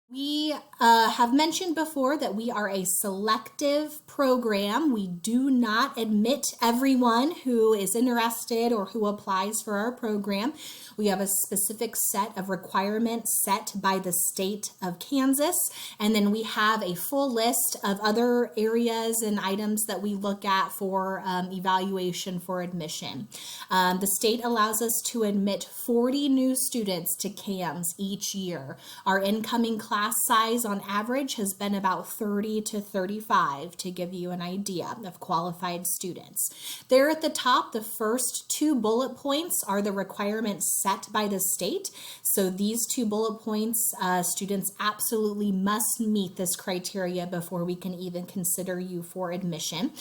We have mentioned before that we are a selective program. We do not admit everyone who is interested or who applies for our program. We have a specific set of requirements set by the state of Kansas, and then we have a full list of other areas and items that we look at for evaluation for admission. The state allows us to admit 40 new students to KAMS each year. Our incoming class size on average has been about 30 to 35 to give you an idea of qualified students. There at the top, the first two bullet points are the requirements set by the state. So these two bullet points, students absolutely must meet this criteria before we can even consider you for admission.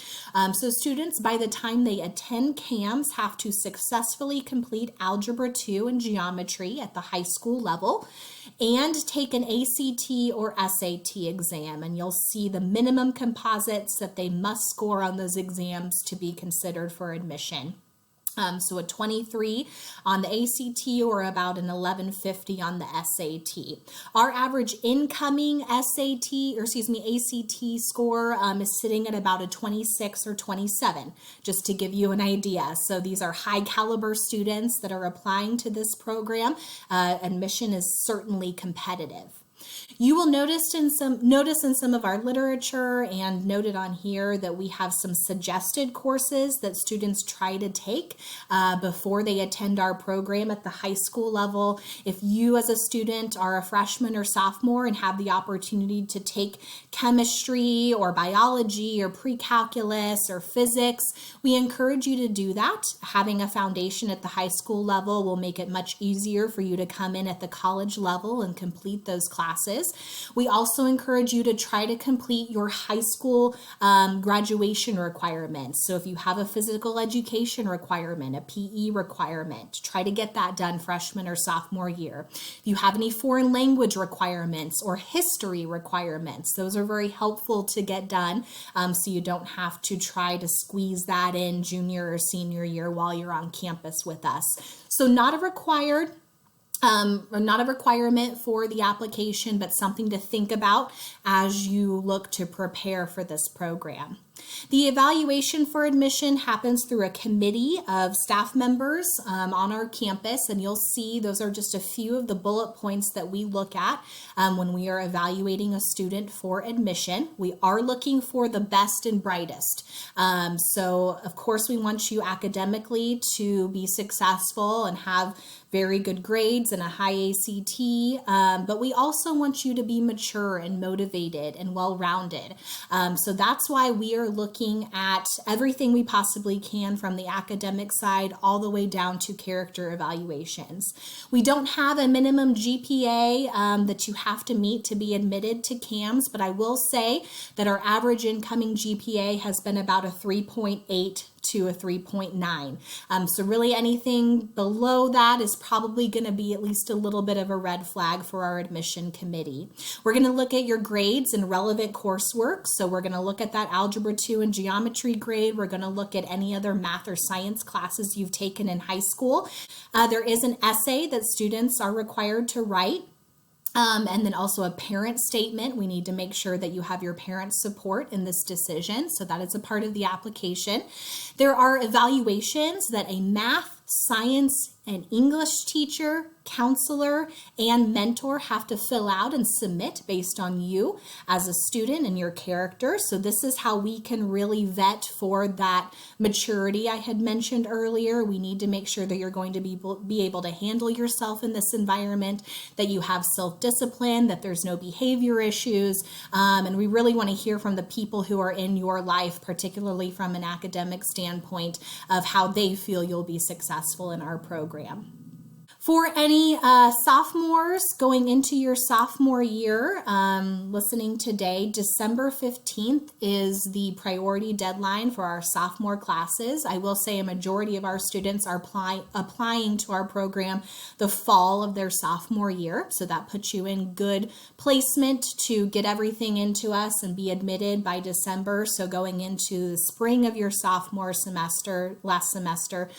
So students, by the time they attend KAMS, have to successfully complete Algebra 2 and Geometry at the high school level and take an ACT or SAT exam, and you'll see the minimum composites that they must score on those exams to be considered for admission. So a 23 on the ACT or about an 1150 on the SAT. Our average incoming ACT score is sitting at about a 26 or 27, just to give you an idea. So these are high caliber students that are applying to this program. Admission is certainly competitive. You will notice in some of our literature and noted on here that we have some suggested courses that students try to take before they attend our program at the high school level. If you as a student are a freshman or sophomore and have the opportunity to take chemistry or biology or pre-calculus or physics, we encourage you to do that. Having a foundation at the high school level will make it much easier for you to come in at the college level and complete those classes. We also encourage you to try to complete your high school graduation requirements. So if you have a physical education requirement, a PE requirement, try to get that done freshman or sophomore year. If you have any foreign language requirements or history requirements, those are very helpful to get done so you don't have to try to squeeze that in junior or senior year while you're on campus with us. So not a requirement for the application, but something to think about as you look to prepare for this program. The evaluation for admission happens through a committee of staff members on our campus, and you'll see those are just a few of the bullet points that we look at when we are evaluating a student for admission. We are looking for the best and brightest. So of course we want you academically to be successful and have very good grades and a high ACT, but we also want you to be mature and motivated and well-rounded. So that's why we are looking at everything we possibly can from the academic side all the way down to character evaluations. We don't have a minimum GPA that you have to meet to be admitted to KAMS, but I will say that our average incoming GPA has been about a 3.8 to a 3.9. So really anything below that is probably going to be at least a little bit of a red flag for our admission committee. We're going to look at your grades and relevant coursework. So we're going to look at that Algebra 2 and Geometry grade. We're going to look at any other math or science classes you've taken in high school. There is an essay that students are required to write. And then also a parent statement. We need to make sure that you have your parents' support in this decision. So that is a part of the application. There are evaluations that a math, science, and English teacher, counselor, and mentor have to fill out and submit based on you as a student and your character. So this is how we can really vet for that maturity I had mentioned earlier. We need to make sure that you're going to be able to handle yourself in this environment, that you have self-discipline, that there's no behavior issues, and we really want to hear from the people who are in your life, particularly from an academic standpoint, of how they feel you'll be successful in our program. For any sophomores going into your sophomore year, listening today, December 15th is the priority deadline for our sophomore classes. I will say a majority of our students are applying to our program the fall of their sophomore year. So that puts you in good placement to get everything into us and be admitted by December. So going into the spring of your sophomore semester, last semester,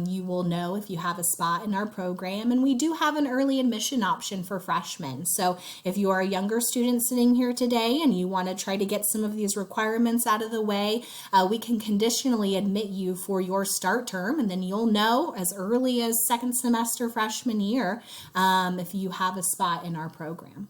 you will know if you have a spot in our program. program, and we do have an early admission option for freshmen. So if you are a younger student sitting here today and you want to try to get some of these requirements out of the way, we can conditionally admit you for your start term, and then you'll know as early as second semester freshman year if you have a spot in our program.